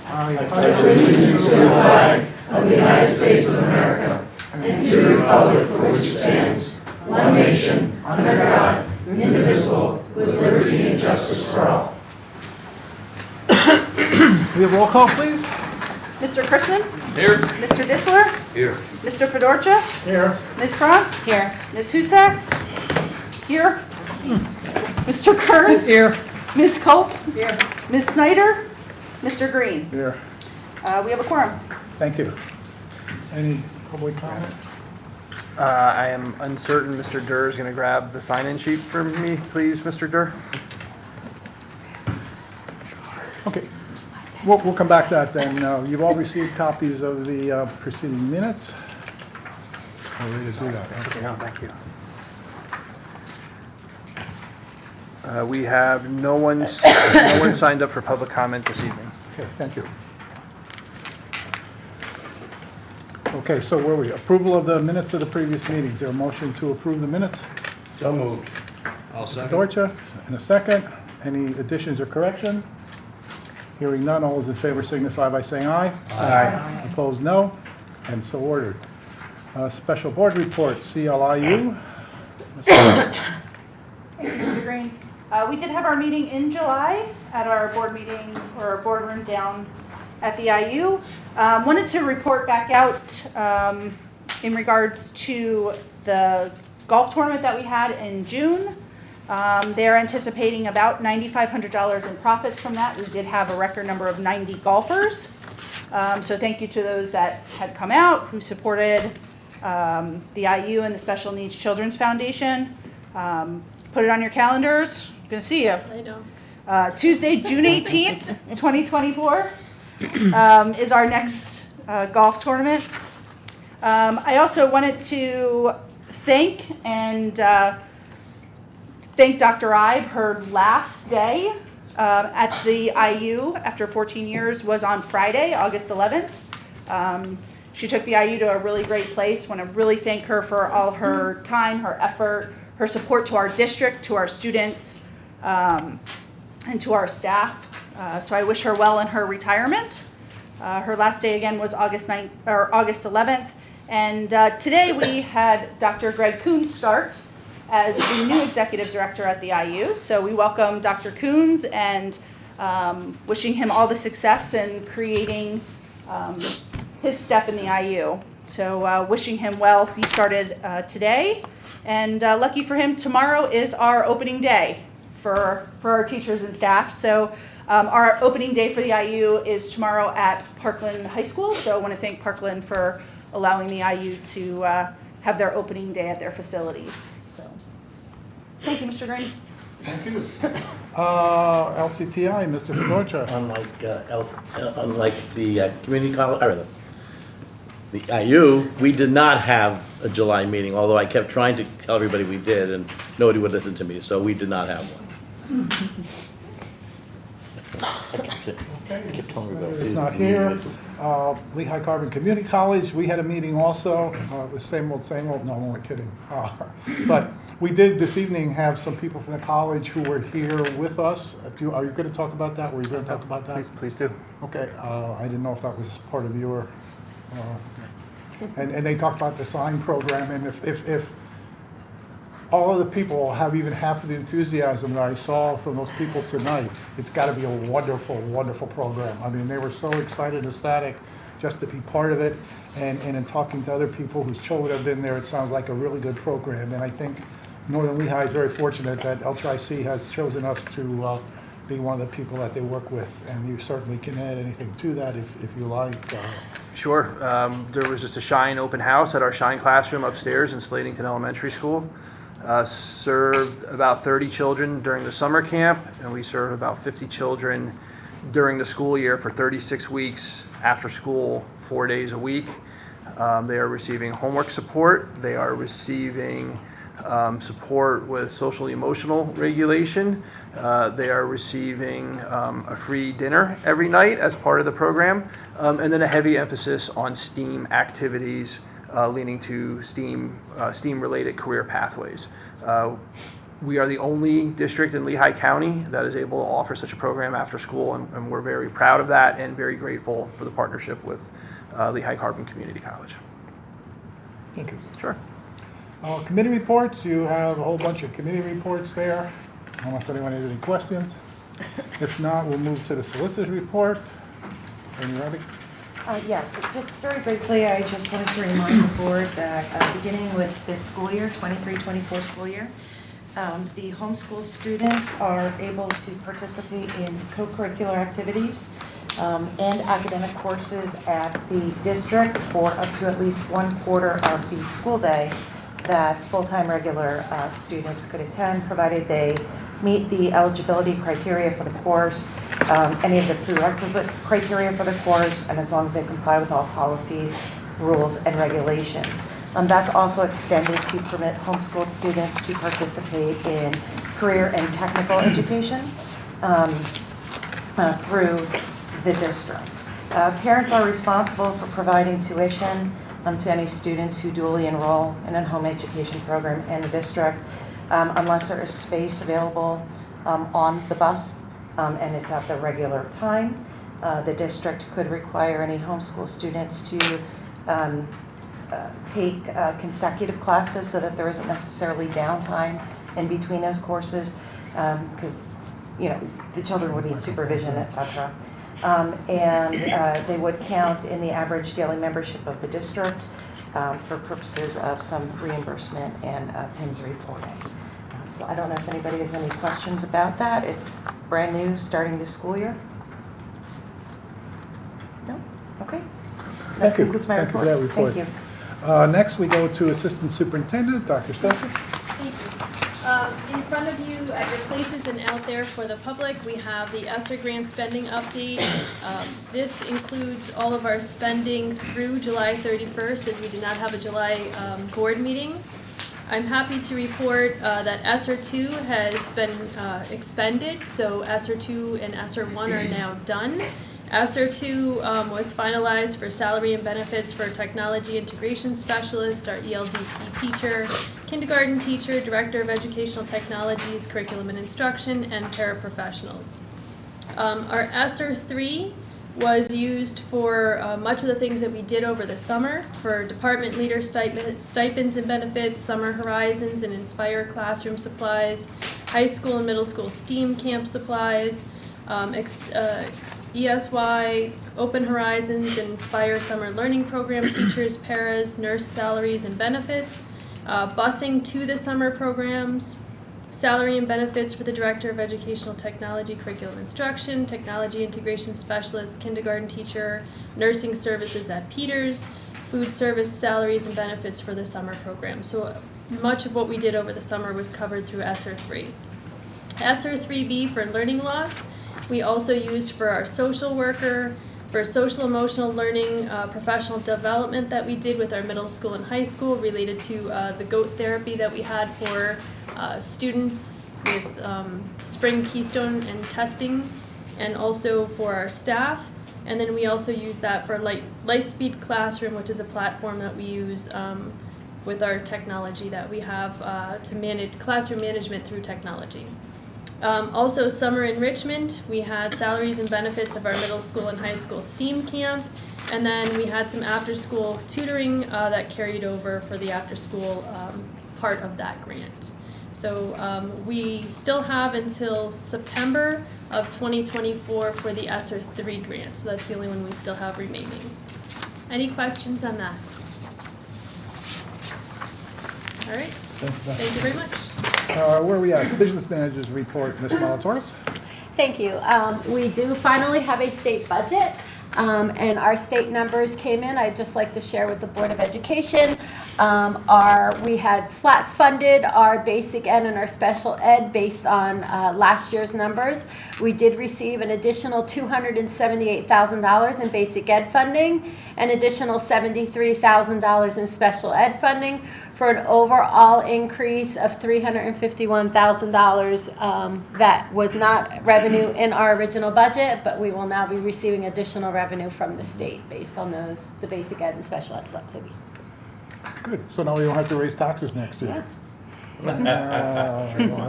I pledge allegiance to the flag of the United States of America and to the republic for which it stands, one nation, under God, indivisible, with liberty and justice for all. We have roll call, please. Mr. Chrisman? Here. Mr. Disler? Here. Mr. Fedorcha? Here. Ms. Franz? Here. Ms. Husak? Here. Mr. Kern? Here. Ms. Culp? Here. Ms. Snyder? Mr. Green? Here. We have a quorum. Thank you. Any public comment? I am uncertain. Mr. Durr is going to grab the sign-in sheet for me, please, Mr. Durr. Okay. We'll come back to that then. You've all received copies of the preceding minutes. We're ready to do that. Okay, no, thank you. We have no one signed up for public comment this evening. Okay, thank you. Okay, so where are we? Approval of the minutes of the previous meeting. Is there a motion to approve the minutes? So moved. I'll second. Dorcha, in a second. Any additions or correction? Hearing none, all those in favor signify by saying aye. Aye. Opposed, no. And so ordered. Special board report, CLIU. Thank you, Mr. Green. We did have our meeting in July at our board meeting or boardroom down at the IU. Wanted to report back out in regards to the golf tournament that we had in June. They're anticipating about $9,500 in profits from that. We did have a record number of 90 golfers. So thank you to those that had come out, who supported the IU and the Special Needs Children's Foundation. Put it on your calendars. I'm going to see you. I know. Tuesday, June 18th, 2024 is our next golf tournament. I also wanted to thank Dr. Ibe. Her last day at the IU after 14 years was on Friday, August 11th. She took the IU to a really great place. Want to really thank her for all her time, her effort, her support to our district, to our students, and to our staff. So I wish her well in her retirement. Her last day again was August 11th. And today we had Dr. Greg Coons start as the new executive director at the IU. So we welcome Dr. Coons and wishing him all the success in creating his step in the IU. So wishing him well. He started today. And lucky for him, tomorrow is our opening day for our teachers and staff. So our opening day for the IU is tomorrow at Parkland High School. So I want to thank Parkland for allowing the IU to have their opening day at their facilities. So thank you, Mr. Green. Thank you. LCTI, Mr. Fedorcha. Unlike the community college, or the IU, we did not have a July meeting, although I kept trying to tell everybody we did, and nobody would listen to me, so we did not have one. It's not here. Lehigh Carbon Community College, we had a meeting also. It was same old, no, I'm only kidding. But we did this evening have some people from the college who were here with us. Are you going to talk about that? Were you going to talk about that? Please do. Okay, I didn't know if that was part of your, and they talked about the sign program, and if all of the people have even half of the enthusiasm that I saw from those people tonight, it's got to be a wonderful, wonderful program. I mean, they were so excited and ecstatic just to be part of it, and in talking to other people whose children have been there, it sounds like a really good program, and I think Northern Lehigh is very fortunate that LTRIC has chosen us to be one of the people that they work with, and you certainly can add anything to that if you like. Sure. There was just a Shine open house at our Shine classroom upstairs in Slatington Elementary School. Served about 30 children during the summer camp, and we served about 50 children during the school year for 36 weeks after school, 4 days a week. They are receiving homework support. They are receiving support with social emotional regulation. They are receiving a free dinner every night as part of the program, and then a heavy emphasis on STEAM activities leading to STEAM-related career pathways. We are the only district in Lehigh County that is able to offer such a program after school, and we're very proud of that and very grateful for the partnership with Lehigh Carbon Community College. Thank you. Sure. Committee reports, you have a whole bunch of committee reports there. I don't know if anyone has any questions. If not, we'll move to the solicitor's report. Are you ready? Yes, just very briefly, I just wanted to remind the board that beginning with this school year, 23-24 school year, the homeschool students are able to participate in co-curricular activities and academic courses at the district for up to at least 1/4 of the school day that full-time regular students could attend, provided they meet the eligibility criteria for the course, any of the prerequisite criteria for the course, and as long as they comply with all policy, rules, and regulations. That's also extended to permit homeschool students to participate in career and technical education through the district. Parents are responsible for providing tuition to any students who dually enroll in a home education program in the district, unless there is space available on the bus and it's at the regular time. The district could require any homeschool students to take consecutive classes so that there isn't necessarily downtime in between those courses, because the children would need supervision, etc. And they would count in the average daily membership of the district for purposes of some reimbursement and PIMS reporting. So I don't know if anybody has any questions about that. It's brand new, starting this school year. No? Okay. That Thank you. concludes my Thank you report. for that report. Thank you. Next, we go to Assistant Superintendent, Dr. Stelter. Thank you. In front of you at your places and out there for the public, we have the ESSER grant spending update. This includes all of our spending through July 31st, as we do not have a July board meeting. I'm happy to report that ESSER 2 has been expended, so ESSER 2 and ESSER 1 are now done. ESSER 2 was finalized for salary and benefits for technology integration specialist, our ELDP teacher, kindergarten teacher, director of educational technologies, curriculum and instruction, and paraprofessionals. Our ESSER 3 was used for much of the things that we did over the summer for department leader stipends and benefits, summer horizons and Inspire classroom supplies, high school and middle school STEAM camp supplies, ESY, Open Horizons, and Inspire Summer Learning Program teachers, paras, nurse salaries and benefits, busing to the summer programs, salary and benefits for the Director of Educational Technology, Curriculum Instruction, Technology Integration Specialist, kindergarten teacher, nursing services at Peters, food service salaries and benefits for the summer program. So much of what we did over the summer was covered through ESSER 3. ESSER 3B for learning loss, we also used for our social worker, for social emotional learning, professional development that we did with our middle school and high school related to the GOAT therapy that we had for students with spring keystone and testing, and also for our staff. And then we also use that for Lightspeed Classroom, which is a platform that we use with our technology that we have to manage classroom management through technology. Also summer enrichment, we had salaries and benefits of our middle school and high school STEAM camp, and then we had some after school tutoring that carried over for the after school part of that grant. So we still have until September of 2024 for the ESSER 3 grant, so that's the only one we still have remaining. Any questions on that? All right, thank you very much. Where are we at? Business managers report, Ms. Molatoris. Thank you. We do finally have a state budget, and our state numbers came in. I'd just like to share with the Board of Education. We had flat funded our basic ed and our special ed based on last year's numbers. We did receive an additional $278,000 in basic ed funding, an additional $73,000 in special ed funding, for an overall increase of $351,000 that was not revenue in our original budget, but we will now be receiving additional revenue from the state based on the basic ed and special ed subsidy. Good, so now we don't have to raise taxes next year. Whatever.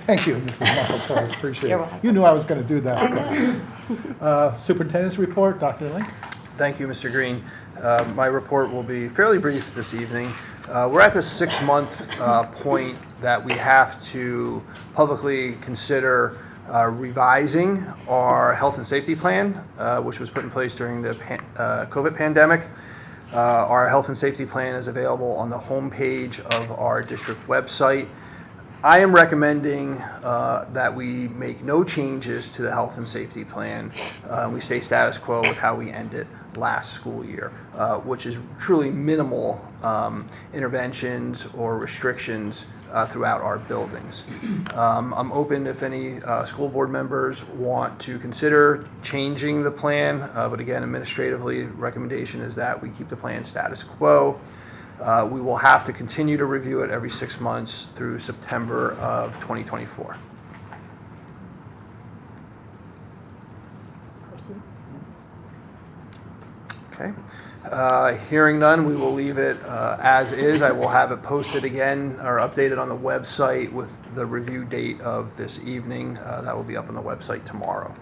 Thank you, Mrs. Molatoris, appreciate You're it. welcome. You knew I was going to do that. Superintendent's report, Dr. Link. Thank you, Mr. Green. My report will be fairly brief this evening. We're at the 6-month point that we have to publicly consider revising our health and safety plan, which was put in place during the COVID pandemic. Our health and safety plan is available on the homepage of our district website. I am recommending that we make no changes to the health and safety plan. We stay status quo with how we ended last school year, which is truly minimal interventions or restrictions throughout our buildings. I'm open if any school board members want to consider changing the plan, but again, administratively, recommendation is that we keep the plan status quo. We will have to continue to review it every 6 months through September of 2024. Okay. Hearing none, we will leave it as is. I will have it posted again or updated on the website with the review date of this evening. That will be up on the website tomorrow.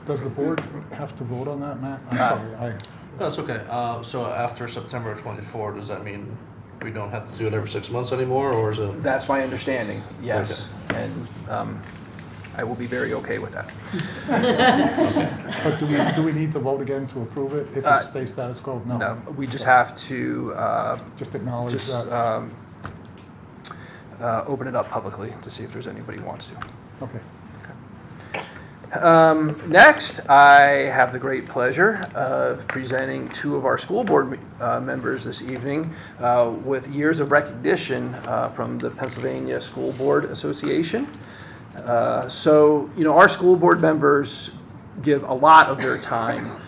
Does the board have to vote on that, Matt? I'm sorry. No, it's okay. So after September 24, does that mean we don't have to do it every 6 months anymore, or is it? That's my understanding, yes. And I will be very okay with that. But do we need to vote again to approve it if it stays status quo? No, we just have to Just acknowledge just that. open it up publicly to see if there's anybody who wants to. Okay. Next, I have the great pleasure of presenting 2 of our school board members this evening with years of recognition from the Pennsylvania School Board Association. So, our school board members give a lot of their time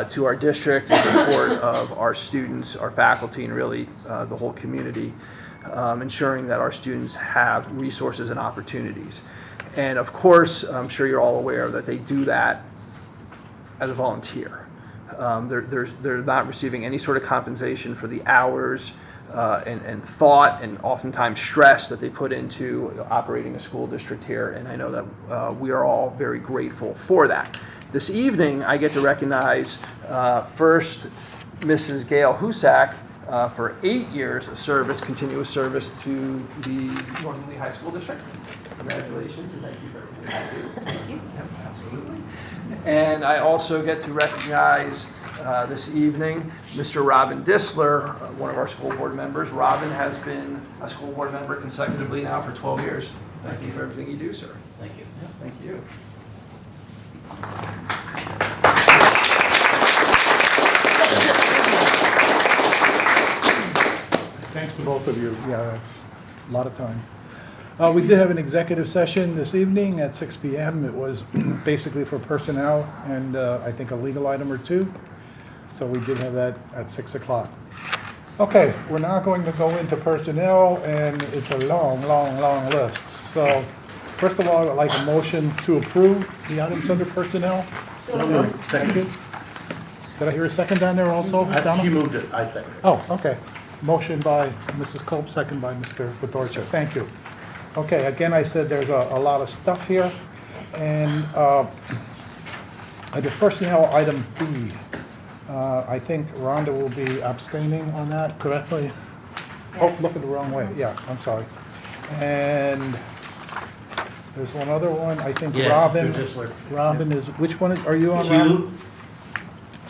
to our district in support of our students, our faculty, and really the whole community, ensuring that our students have resources and opportunities. And of course, I'm sure you're all aware that they do that as a volunteer. They're not receiving any sort of compensation for the hours and thought and oftentimes stress that they put into operating a school district here. And I know that we are all very grateful for that. This evening, I get to recognize first Mrs. Gail Husak for 8 years of service, continuous service to the Northern Lee High School District. Congratulations, and thank you for everything you do. Thank you. Yep, absolutely. And I also get to recognize this evening Mr. Robin Disler, one of our school board members. Robin has been a school board member consecutively now for 12 years. Thank you for everything you do, sir. Thank you. Yeah, thank you. Thanks to both of you. Yeah, that's a lot of time. We did have an executive session this evening at 6 p.m. It was basically for personnel and I think a legal item or 2. So we did have that at 6 o'clock. Okay, we're now going to go into personnel, and it's a long list. So first of all, I'd like a motion to approve the items under personnel. Thank you. Did I hear a second down there also? Donna? She moved it, I think. Oh, okay. Motion by Mrs. Culp, second by Mr. Fedorcha. Thank you. Okay, again, I said there's a lot of stuff here. And the personnel item B, I think Rhonda will be abstaining on that, correctly? Oh, looking the wrong way. Yeah, I'm sorry. And there's one other one, I think Yeah, Robin. Mr. Disler. Robin is, which one are you on, Q. Robin?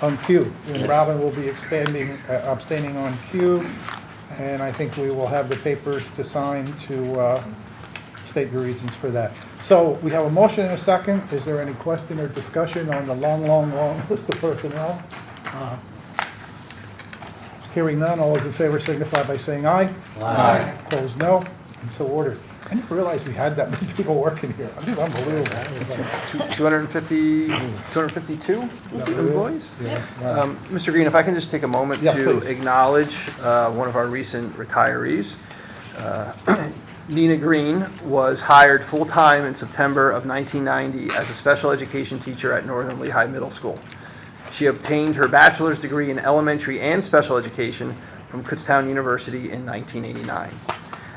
On Q. And Robin will be abstaining on Q. and I think we will have the papers to sign to state your reasons for that. So we have a motion and a second. Is there any question or discussion on the long list of personnel? Hearing none, all those in favor signify by saying aye. Aye. Opposed, no, and so ordered. I didn't realize we had that many people working here. This is unbelievable. 252 employees? Yeah. Mr. Green, if I can just take a moment Yeah, to please. acknowledge one of our recent retirees. Nina Green was hired full-time in September of 1990 as a special education teacher at Northern Lehigh Middle School. She obtained her bachelor's degree in elementary and special education from Kutztown University in 1989.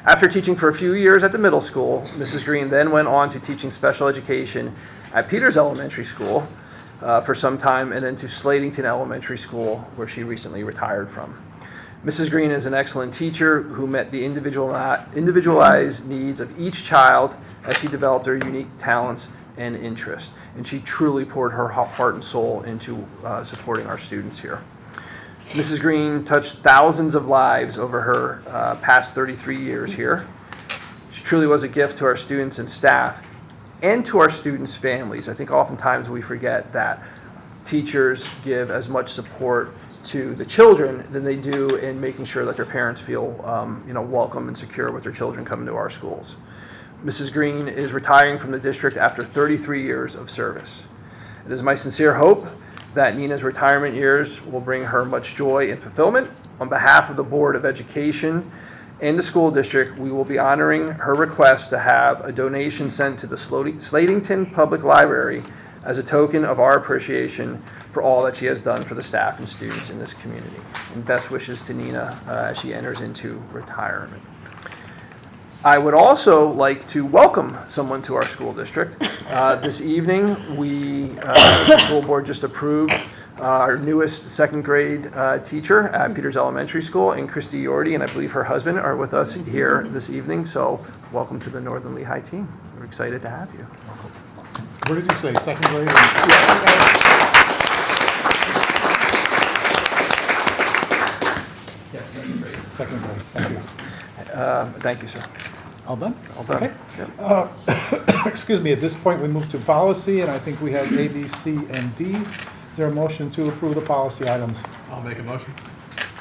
After teaching for a few years at the middle school, Mrs. Green then went on to teaching special education at Peters Elementary School for some time, and then to Slatington Elementary School, where she recently retired from. Mrs. Green is an excellent teacher who met the individualized needs of each child as she developed their unique talents and interests, and she truly poured her heart and soul into supporting our students here. Mrs. Green touched thousands of lives over her past 33 years here. She truly was a gift to our students and staff and to our students' families. I think oftentimes we forget that teachers give as much support to the children than they do in making sure that their parents feel welcome and secure with their children coming to our schools. Mrs. Green is retiring from the district after 33 years of service. It is my sincere hope that Nina's retirement years will bring her much joy and fulfillment. On behalf of the Board of Education and the school district, we will be honoring her request to have a donation sent to the Slatington Public Library as a token of our appreciation for all that she has done for the staff and students in this community. And best wishes to Nina as she enters into retirement. I would also like to welcome someone to our school district. This evening, the school board just approved our newest second grade teacher at Peters Elementary School, and Christy Yordi and I believe her husband are with us here this evening. So welcome to the Northern Lehigh team. We're excited to have you. What did you say, second grade? Yes, second grade. Second grade, thank you. Thank you, sir. All done? All done. Okay. Yep. Excuse me, at this point, we move to policy, and I think we have A, B, C, and D. Is there a motion to approve the policy items? I'll make a motion.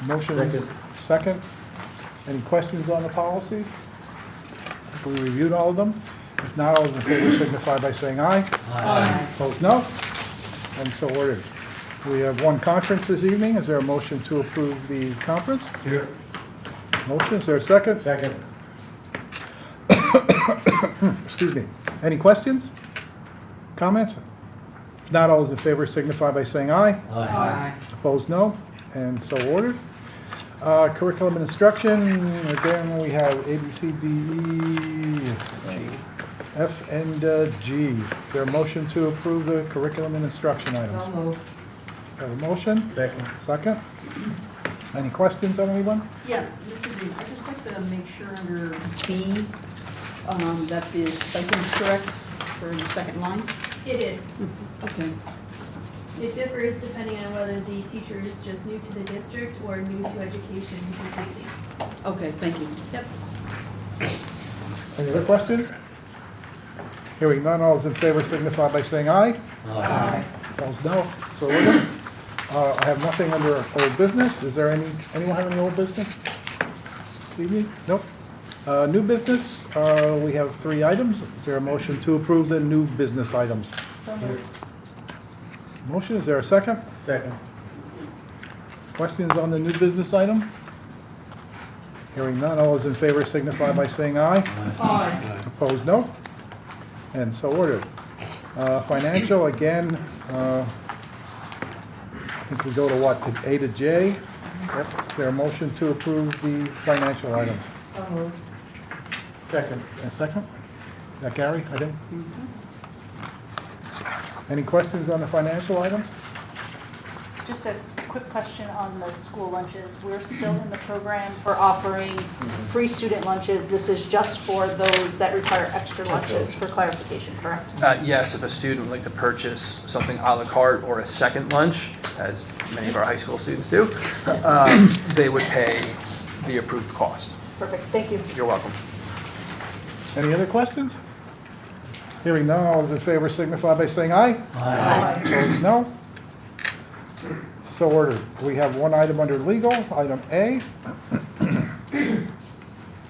Motion. Second. Any questions on the policies? Have we reviewed all of them? If not, all those in favor signify by saying aye. Aye. Opposed, no? And so ordered. We have one conference this evening. Is there a motion to approve the conference? Here. Motion, is there a second? Second. Excuse me. Any questions? Comments? If not, all those in favor signify by saying aye. Aye. Opposed, no. And so ordered. Curriculum and instruction, again, we have A, B, C, D, E, F, and G. Is there a motion to approve the curriculum and instruction items? So moved. Have a motion? Second. Second. Any questions on anyone? Yeah, Mr. Green, I'd just like to make sure under B, that the stipend's correct for the second line. It is. Okay. It differs depending on whether the teacher is just new to the district or new to education completely. Okay, thank you. Yep. Any other questions? Hearing none, all those in favor signify by saying aye. Aye. Opposed, no. So ordered. I have nothing under old business. Is there anyone have any old business? this evening? Nope. New business, we have 3 items. Is there a motion to approve the new business items? Motion, is there a second? Second. Questions on the new business item? Hearing none, all those in favor signify by saying aye. Aye. Opposed, no. And so ordered. Financial, again, I think we go to what, to A to J? Yep. Is there a motion to approve the financial items? So moved. Second. A second? Is that Gary, I think? Any questions on the financial items? Just a quick question on the school lunches. We're still in the program for offering free student lunches. This is just for those that require extra lunches, for clarification, correct? Yes, if a student would like to purchase something a la carte or a second lunch, as many of our high school students do, they would pay the approved cost. Perfect, thank you. You're welcome. Any other questions? Hearing none, all those in favor signify by saying aye. Aye. Opposed, no. So ordered. We have one item under legal, item A.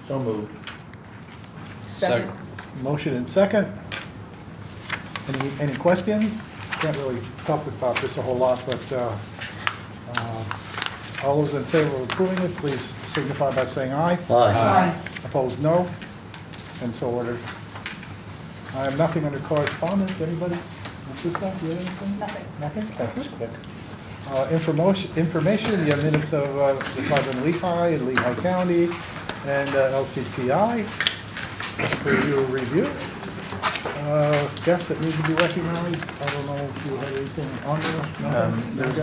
So moved. Second. Motion and second. Any questions? Can't really talk about this a whole lot, but all those in favor of approving it, please signify by saying aye. Aye. Opposed, no. And so ordered. I have nothing under correspondence. Anybody? Mr. Stuff, you have anything? Nothing. Nothing? That was quick. Information, you have minutes of the Department of Lehigh and Lehigh County and LCTI for your review. Guests that need to be recognized. I don't know if you had anything on there. Nothing? There's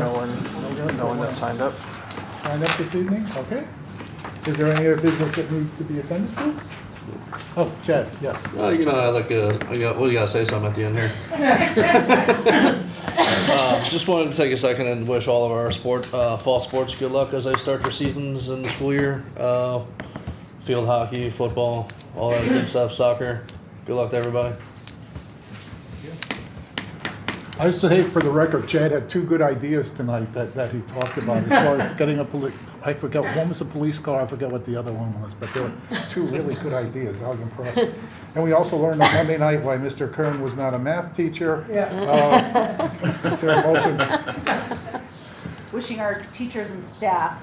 no one that signed up. Signed up this evening? Okay. Is there any other business that needs to be attended to? Oh, Chad, yeah. Well, you know, we gotta say something at the end here. Just wanted to take a second and wish all of our fall sports good luck as they start their seasons in the school year. Field hockey, football, all that good stuff, soccer. Good luck to everybody. I just say for the record, Chad had two good ideas tonight that he talked about as far as getting I forget, one was a police car, I forget what the other one was, but there were two really good ideas. I was impressed. And we also learned on Monday night why Mr. Kern was not a math teacher. Yes. Is there a motion? Wishing our teachers and staff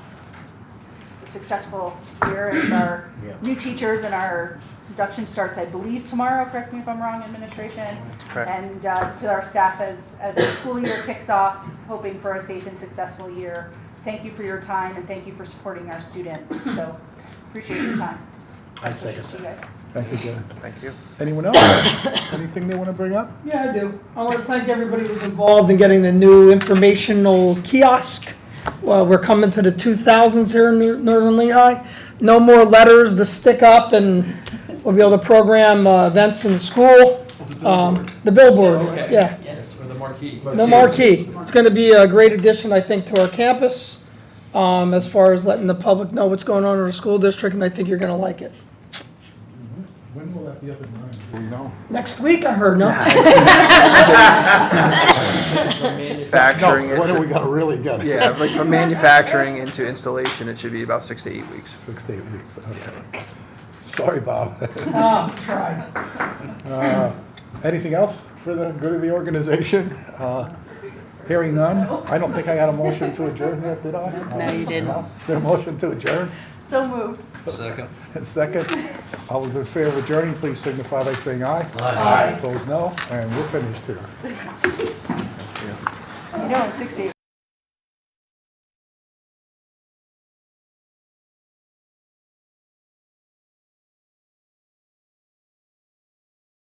a successful year as our new teachers and our induction starts, I believe, tomorrow. Correct me if I'm wrong, administration. That's correct. And to our staff as the school year kicks off, hoping for a safe and successful year. Thank you for your time and thank you for supporting our students. So appreciate your time. I second You that. guys. Thank you, Chad. Thank you. Anyone else? Anything they want to bring up? Yeah, I do. I want to thank everybody who's involved in getting the new informational kiosk. Well, we're coming to the 2000s here in Northern Lehigh. No more letters to stick up, and we'll be able to program events in the school. The billboard, yeah. Yes, or the marquee. The marquee. It's going to be a great addition, I think, to our campus as far as letting the public know what's going on in our school district, and I think you're going to like it. When will that be up and running? Do we know? Next week, I heard, no? Manufacturing No, when do we into, got to really get it? yeah, like from manufacturing into installation, it should be about 6 to 8 weeks. 6 to 8 weeks, okay. Sorry, Bob. Tried. Anything else for the good of the organization? Hearing none, I don't think I got a motion to adjourn yet, did I? No, you didn't. No? Is there a motion to adjourn? So moved. Second. Second, all those in favor of adjourning, please signify by saying aye. Aye. Opposed, no, and we're finished here. You know, in 6 to 8